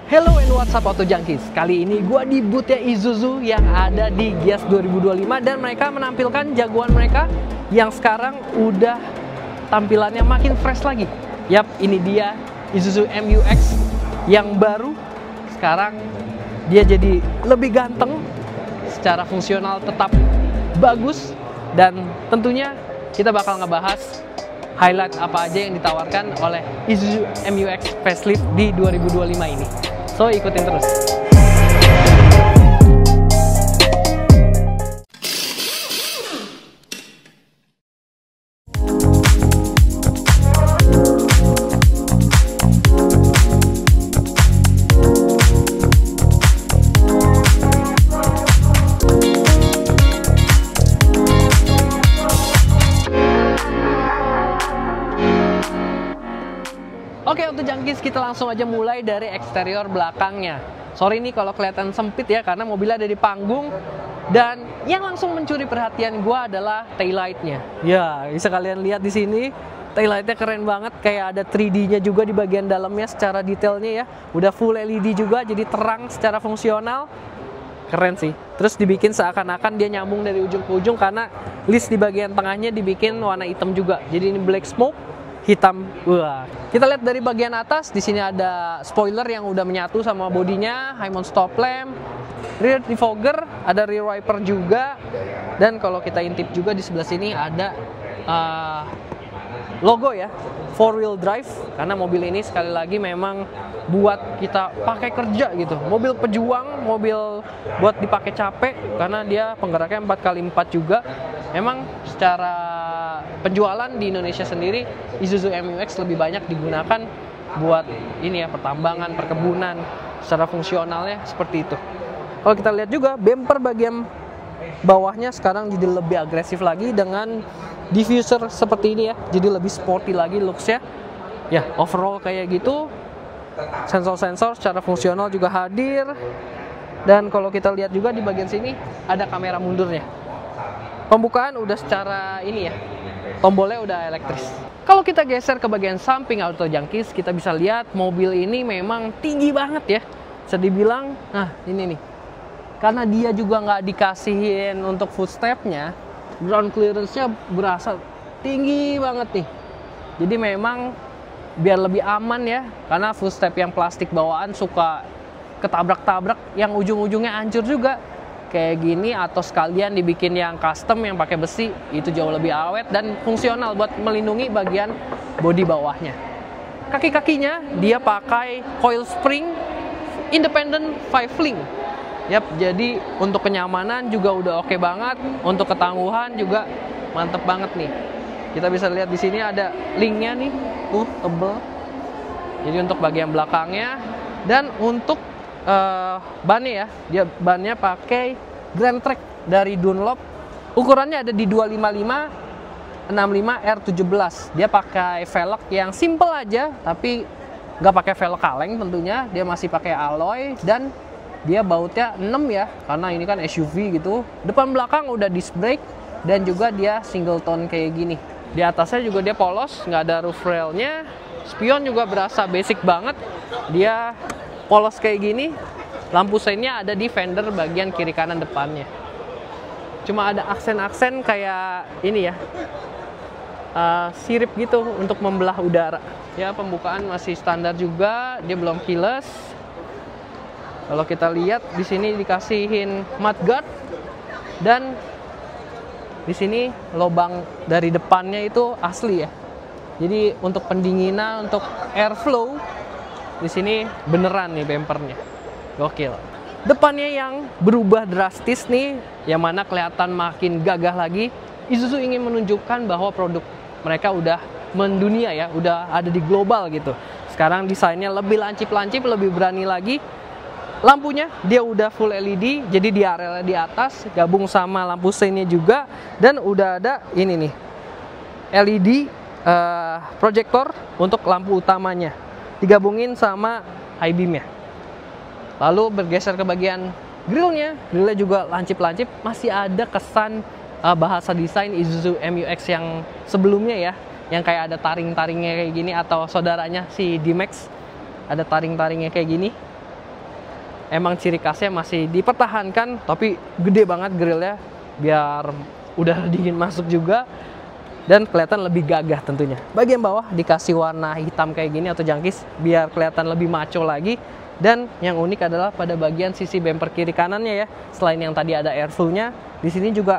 Hello and what's up Auto Junkies. Kali ini gue di booth-nya Isuzu yang ada di Gias 2025 dan mereka menampilkan jagoan mereka yang sekarang udah tampilannya makin fresh lagi. Yap, ini dia Isuzu MU-X yang baru. Sekarang dia jadi lebih ganteng, secara fungsional tetap bagus, dan tentunya kita bakal ngebahas highlight apa aja yang ditawarkan oleh Isuzu MU-X facelift di 2025 ini. So, ikutin terus. Oke, untuk Junkies kita langsung aja mulai dari eksterior belakangnya. Sorry nih kalau kelihatan sempit ya, karena mobilnya ada di panggung. Dan yang langsung mencuri perhatian gue adalah taillight-nya. Ya, bisa kalian lihat di sini. Taillight-nya keren banget, kayak ada 3D-nya juga di bagian dalamnya secara detailnya ya. Udah full LED juga, jadi terang secara fungsional. Keren sih. Terus dibikin seakan-akan dia nyambung dari ujung ke ujung, karena list di bagian tengahnya dibikin warna hitam juga. Jadi ini black smoke hitam. Wah, kita lihat dari bagian atas. Di sini ada spoiler yang udah menyatu sama bodinya, high mount stop lamp, rear defogger, ada rear wiper juga. Dan kalau kita intip juga di sebelah sini ada logo ya, 4-wheel drive, karena mobil ini sekali lagi memang buat kita pakai kerja gitu. Mobil pejuang, mobil buat dipakai capek, karena dia penggeraknya 4x4 juga. Memang secara penjualan di Indonesia sendiri, Isuzu MU-X lebih banyak digunakan buat ini ya, pertambangan, perkebunan. Secara fungsionalnya seperti itu. Kalau kita lihat juga bumper bagian bawahnya sekarang jadi lebih agresif lagi dengan diffuser seperti ini ya, jadi lebih sporty lagi looks-nya. Ya, overall kayak gitu. Sensor-sensor secara fungsional juga hadir. Dan kalau kita lihat juga di bagian sini ada kamera mundurnya. Pembukaan udah secara ini ya, tombolnya udah elektris. Kalau kita geser ke bagian samping Auto Junkies, kita bisa lihat mobil ini memang tinggi banget ya. Bisa dibilang, nah ini nih, karena dia juga nggak dikasihin untuk footstep-nya, ground clearance-nya berasa tinggi banget nih. Jadi memang biar lebih aman ya, karena footstep yang plastik bawaan suka ketabrak-tabrak, yang ujung-ujungnya hancur juga. Kayak gini, atau sekalian dibikin yang custom yang pakai besi, itu jauh lebih awet dan fungsional buat melindungi bagian bodi bawahnya. Kaki-kakinya dia pakai coil spring independent 5-link. Yap, jadi untuk kenyamanan juga udah oke banget, untuk ketangguhan juga mantep banget nih. Kita bisa lihat di sini ada linknya nih, tuh tebel. Jadi untuk bagian belakangnya, dan untuk bannya ya, dia bannya pakai Grand Track dari Dunlop. Ukurannya ada di 255 65 R17. Dia pakai velg yang simple aja, tapi nggak pakai velg kaleng tentunya. Dia masih pakai alloy dan dia bautnya 6 ya, karena ini kan SUV gitu. Depan belakang udah disc brake dan juga dia single tone kayak gini. Di atasnya juga dia polos, nggak ada roof railnya. Spion juga berasa basic banget. Dia polos kayak gini. Lampu seinnya ada di fender bagian kiri kanan depannya. Cuma ada aksen-aksen kayak ini ya, sirip gitu untuk membelah udara. Ya, pembukaan masih standar juga, dia belum keyless. Kalau kita lihat di sini dikasihin mudguard, dan di sini lubang dari depannya itu asli ya. Jadi untuk pendinginan, untuk airflow, di sini beneran nih bumpernya. Gokil. Depannya yang berubah drastis nih, yang mana kelihatan makin gagah lagi. Isuzu ingin menunjukkan bahwa produk mereka udah mendunia ya, udah ada di global gitu. Sekarang desainnya lebih lancip-lancip, lebih berani lagi. Lampunya dia udah full LED, jadi di area di atas gabung sama lampu seinnya juga, dan udah ada ini nih LED proyektor untuk lampu utamanya, digabungin sama high beam-nya. Lalu bergeser ke bagian grillnya juga lancip-lancip, masih ada kesan bahasa desain Isuzu MU-X yang sebelumnya ya, yang kayak ada taring-taringnya kayak gini, atau saudaranya si D-Max ada taring-taringnya kayak gini. emang ciri khasnya masih dipertahankan, tapi gede banget grillnya biar udara dingin masuk juga dan kelihatan lebih gagah tentunya. Bagian bawah dikasih warna hitam kayak gini atau jangkis biar kelihatan lebih maco lagi. Dan yang unik adalah pada bagian sisi bumper kiri kanannya ya, selain yang tadi ada airflow-nya, di sini juga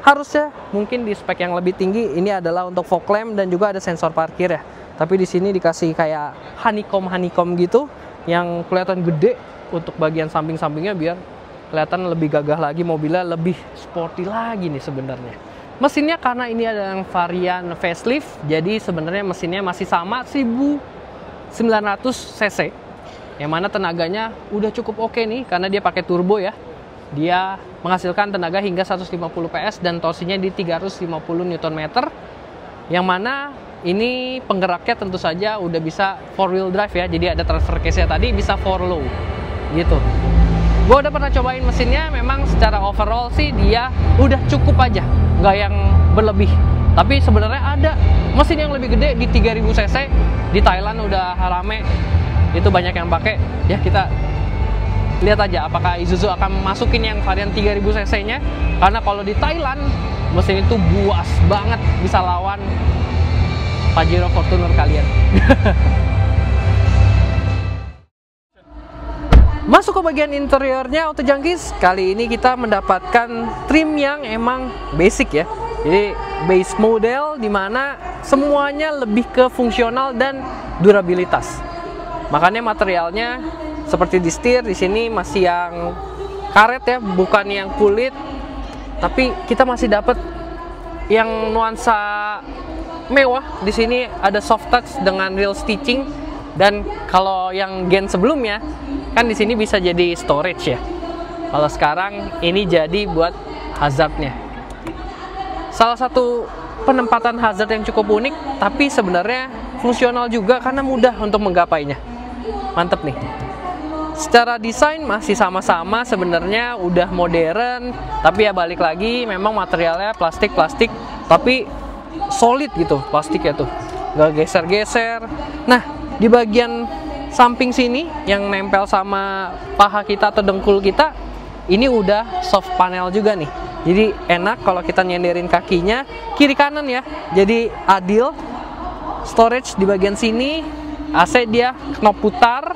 harusnya mungkin di spek yang lebih tinggi ini adalah untuk fog lamp dan juga ada sensor parkir ya. Tapi di sini dikasih kayak honeycomb gitu yang kelihatan gede untuk bagian samping-sampingnya biar kelihatan lebih gagah lagi, mobilnya lebih sporty lagi nih sebenarnya. Mesinnya karena ini ada yang varian facelift, jadi sebenarnya mesinnya masih sama 1900 cc. Yang mana tenaganya udah cukup oke nih karena dia pakai turbo ya. Dia menghasilkan tenaga hingga 150 PS dan torsinya di 350 Nm. Yang mana ini penggeraknya tentu saja udah bisa 4-wheel drive ya. Jadi ada transfer case-nya tadi bisa 4 low gitu. Gue udah pernah cobain mesinnya, memang secara overall sih dia udah cukup aja, nggak yang berlebih. Tapi sebenarnya ada mesin yang lebih gede di 3000 cc di Thailand udah rame. Itu banyak yang pakai ya, kita lihat aja apakah Isuzu akan masukin yang varian 3000 cc nya, karena kalau di Thailand mesin itu buas banget, bisa lawan Pajero Fortuner kalian. Masuk ke bagian interiornya Auto Junkies, kali ini kita mendapatkan trim yang emang basic ya. Jadi base model dimana semuanya lebih ke fungsional dan durabilitas. Makanya materialnya seperti di setir di sini masih yang karet ya, bukan yang kulit. Tapi kita masih dapat yang nuansa mewah. Di sini ada soft touch dengan real stitching, dan kalau yang gen sebelumnya kan di sini bisa jadi storage ya. Kalau sekarang ini jadi buat hazardnya. Salah satu penempatan hazard yang cukup unik, tapi sebenarnya fungsional juga karena mudah untuk menggapainya. Mantep nih. Secara desain masih sama-sama sebenarnya, udah modern, tapi ya balik lagi memang materialnya plastik tapi solid gitu plastiknya tuh, nggak geser-geser. Nah, di bagian samping sini yang nempel sama paha kita atau dengkul kita ini udah soft panel juga nih, jadi enak kalau kita nyenderin kakinya kiri kanan ya, jadi adil. Storage di bagian sini, AC dia knop putar,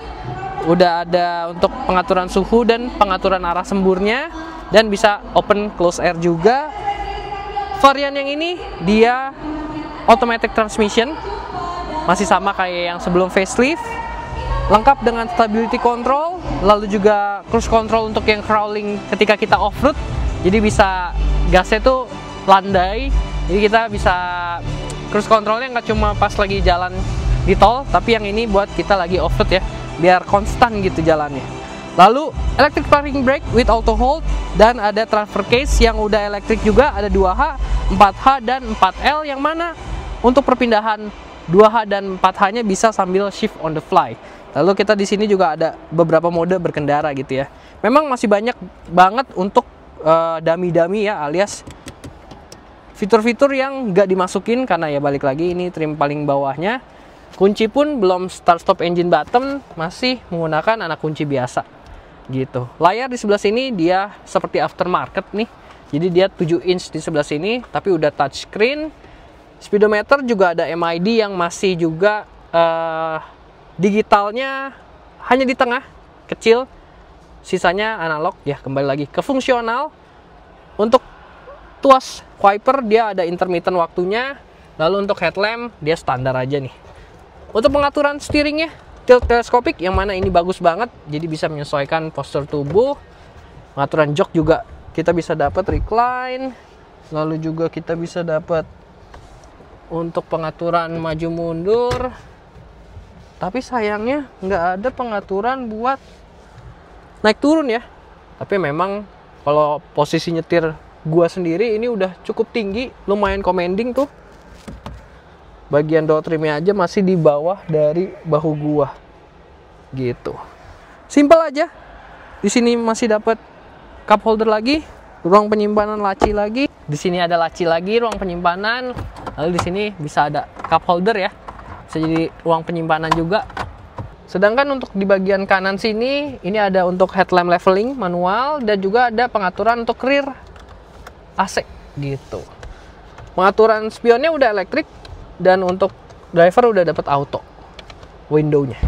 udah ada untuk pengaturan suhu dan pengaturan arah semburnya, dan bisa open close air juga. Varian yang ini dia automatic transmission, masih sama kayak yang sebelum facelift, lengkap dengan stability control, lalu juga cruise control untuk yang crawling ketika kita off-road. Jadi bisa gasnya tuh landai, jadi kita bisa cruise controlnya nggak cuma pas lagi jalan di tol, tapi yang ini buat kita lagi off-road ya, biar konstan gitu jalannya. Lalu electric parking brake with auto hold, dan ada transfer case yang udah elektrik juga, ada 2H, 4H, dan 4L, yang mana untuk perpindahan 2H dan 4H-nya bisa sambil shift on the fly. Lalu kita di sini juga ada beberapa mode berkendara gitu ya. Memang masih banyak banget untuk dummy-dummy ya, alias fitur-fitur yang nggak dimasukin karena ya balik lagi ini trim paling bawahnya. Kunci pun belum start stop engine button, masih menggunakan anak kunci biasa gitu. Layar di sebelah sini dia seperti aftermarket nih, jadi dia 7 inch di sebelah sini tapi udah touchscreen. Speedometer juga ada MID yang masih juga digitalnya hanya di tengah kecil, sisanya analog ya. Kembali lagi ke fungsional. Untuk tuas wiper dia ada intermittent waktunya, lalu untuk headlamp dia standar aja nih. Untuk pengaturan steeringnya tilt teleskopik, yang mana ini bagus banget, jadi bisa menyesuaikan postur tubuh. Pengaturan jok juga kita bisa dapat recline, lalu juga kita bisa dapat untuk pengaturan maju mundur. Tapi sayangnya nggak ada pengaturan buat naik turun ya. Tapi memang kalau posisi nyetir gua sendiri ini udah cukup tinggi, lumayan commanding tuh. Bagian door trimnya aja masih di bawah dari bahu gua gitu. Simple aja. Di sini masih dapat cup holder lagi, ruang penyimpanan laci lagi. Di sini ada laci lagi, ruang penyimpanan. Lalu di sini bisa ada cup holder ya, bisa jadi ruang penyimpanan juga. Sedangkan untuk di bagian kanan sini, ini ada untuk headlamp leveling manual dan juga ada pengaturan untuk rear AC gitu. Pengaturan spionnya udah elektrik dan untuk driver udah dapat auto window-nya.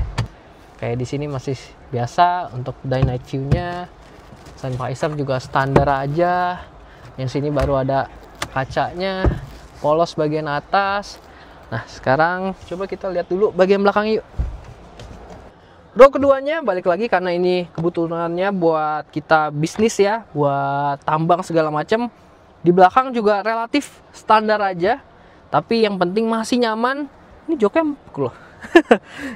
Kayak di sini masih biasa untuk daylight view-nya. Sun visor juga standar aja. Yang sini baru ada kacanya, polos bagian atas. Nah, sekarang coba kita lihat dulu bagian belakang yuk. Row keduanya balik lagi karena ini kebutuhannya buat kita bisnis ya, buat tambang segala macam. Di belakang juga relatif standar aja, tapi yang penting masih nyaman. Ini joknya empuk loh.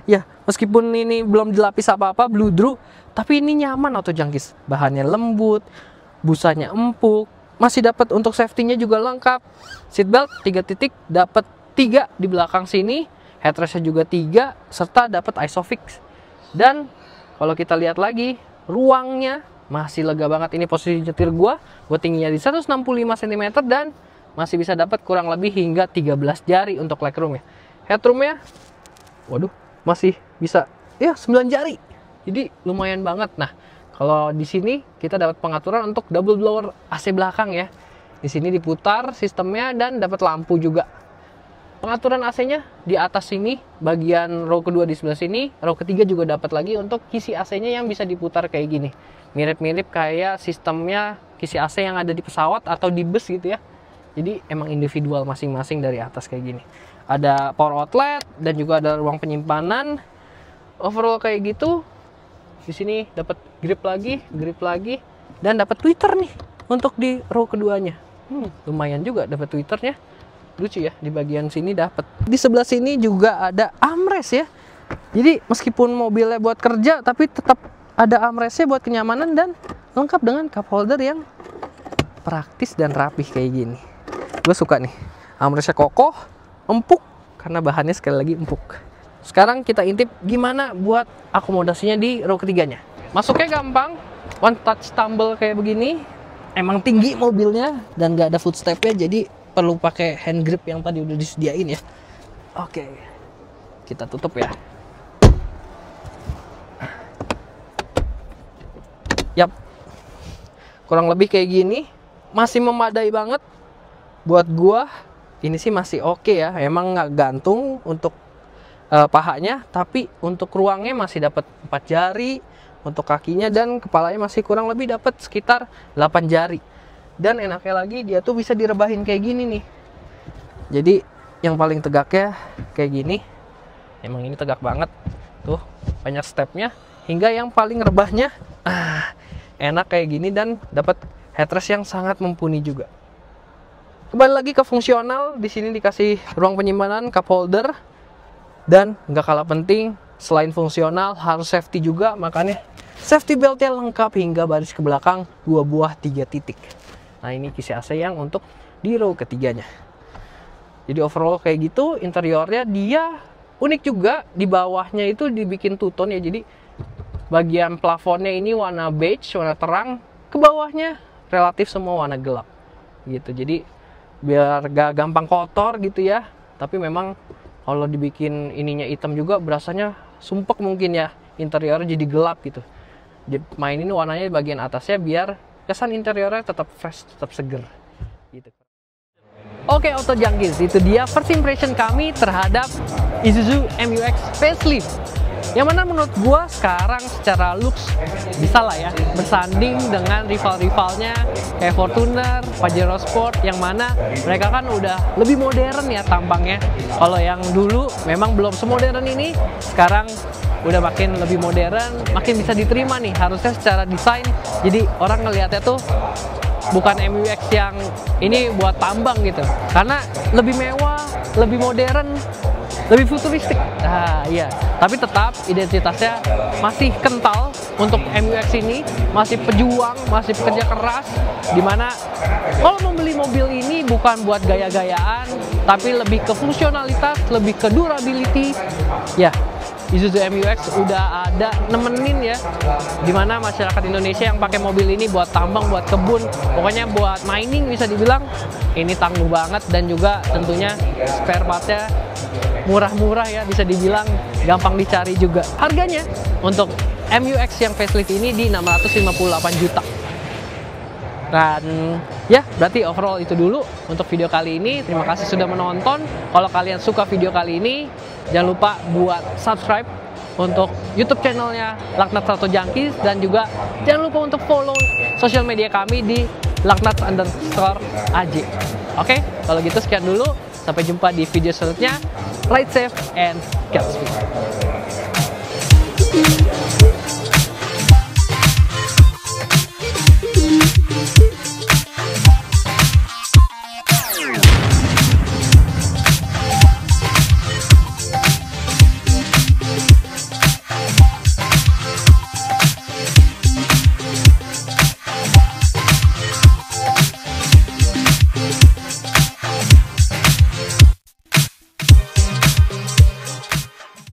Ya, meskipun ini belum dilapis apa-apa bludru, tapi ini nyaman auto jangkis. Bahannya lembut, busanya empuk, masih dapat untuk safety-nya juga lengkap. Seatbelt 3 titik, dapat 3 di belakang sini, headrest-nya juga 3, serta dapat ISOFIX. Dan kalau kita lihat lagi, ruangnya masih lega banget. Ini posisi nyetir gua tingginya di 165 cm dan masih bisa dapat kurang lebih hingga 13 jari untuk legroom ya. Headroomnya, waduh, masih bisa ya 9 jari. Jadi lumayan banget. Nah, kalau di sini kita dapat pengaturan untuk double blower AC belakang ya. Di sini diputar sistemnya dan dapat lampu juga. Pengaturan AC-nya di atas sini, bagian row kedua di sebelah sini, row ketiga juga dapat lagi untuk kisi AC-nya yang bisa diputar kayak gini. Mirip-mirip kayak sistemnya kisi AC yang ada di pesawat atau di bus gitu ya. Jadi emang individual masing-masing dari atas kayak gini. Ada power outlet dan juga ada ruang penyimpanan. Overall kayak gitu. Di sini dapat grip lagi dan dapat tweeter nih untuk di row keduanya. Lumayan juga dapat tweeternya. Lucu ya, di bagian sini dapat. Di sebelah sini juga ada armrest ya. Jadi meskipun mobilnya buat kerja, tapi tetap ada armrestnya buat kenyamanan dan lengkap dengan cup holder yang praktis dan rapih kayak gini. Gue suka nih, armrestnya kokoh, empuk, karena bahannya sekali lagi empuk. Sekarang kita intip gimana buat akomodasinya di row ketiganya. Masuknya gampang, one touch tumble kayak begini. Emang tinggi mobilnya dan gak ada footstepnya, jadi perlu pakai hand grip yang tadi udah disediain ya. Oke, kita tutup ya. Yap, kurang lebih kayak gini, masih memadai banget. Buat gua ini sih masih oke ya. Emang nggak gantung untuk pahanya, tapi untuk ruangnya masih dapat 4 jari, untuk kakinya dan kepalanya masih kurang lebih dapat sekitar 8 jari. Dan enaknya lagi dia tuh bisa direbahin kayak gini nih. Jadi yang paling tegaknya kayak gini. Emang ini tegak banget. Tuh banyak stepnya. Hingga yang paling rebahnya enak kayak gini dan dapat headrest yang sangat mumpuni juga. Kembali lagi ke fungsional. Di sini dikasih ruang penyimpanan, cup holder. Dan nggak kalah penting, selain fungsional harus safety juga. Makanya safety beltnya lengkap hingga baris ke belakang 2 buah 3 titik. Nah ini kisi AC yang untuk di row ketiganya. Jadi overall kayak gitu, interiornya dia unik juga. Di bawahnya itu dibikin two-tone ya, jadi bagian plafonnya ini warna beige, warna terang. Ke bawahnya relatif semua warna gelap gitu. Jadi biar gak gampang kotor gitu ya. Tapi memang kalau dibikin ininya hitam juga berasanya sumpek mungkin ya. Interiornya jadi gelap gitu. Jadi mainin warnanya di bagian atasnya biar kesan interiornya tetap fresh, tetap seger gitu. Oke, Auto Junkies, itu dia first impression kami terhadap Isuzu MU-X facelift. Yang mana menurut gua sekarang secara looks bisa lah ya bersanding dengan rival-rivalnya kayak Fortuner, Pajero Sport, yang mana mereka kan udah lebih modern ya tampangnya. Kalau yang dulu memang belum semodern ini, sekarang udah makin lebih modern, makin bisa diterima nih harusnya secara desain. Jadi orang ngelihatnya tuh bukan MU-X yang ini buat tambang gitu, karena lebih mewah, lebih modern, lebih futuristik. Nah iya, tapi tetap identitasnya masih kental. Untuk MU-X ini masih pejuang, masih pekerja keras, dimana kalau membeli mobil ini bukan buat gaya-gayaan, tapi lebih ke fungsionalitas, lebih ke durability ya. Isuzu MU-X udah ada nemenin ya, dimana masyarakat Indonesia yang pakai mobil ini buat tambang, buat kebun, pokoknya buat mining bisa dibilang ini tangguh banget. Dan juga tentunya spare partnya murah-murah ya, bisa dibilang gampang dicari juga. Harganya untuk MU-X yang facelift ini di 658 juta. Dan ya, berarti overall itu dulu untuk video kali ini. Terima kasih sudah menonton. Kalau kalian suka video kali ini, jangan lupa buat subscribe untuk YouTube channelnya Laknat Auto Junkies, dan juga jangan lupa untuk follow sosial media kami di laknat_aj. Oke, kalau gitu sekian dulu. Sampai jumpa di video selanjutnya. Ride safe and get speed.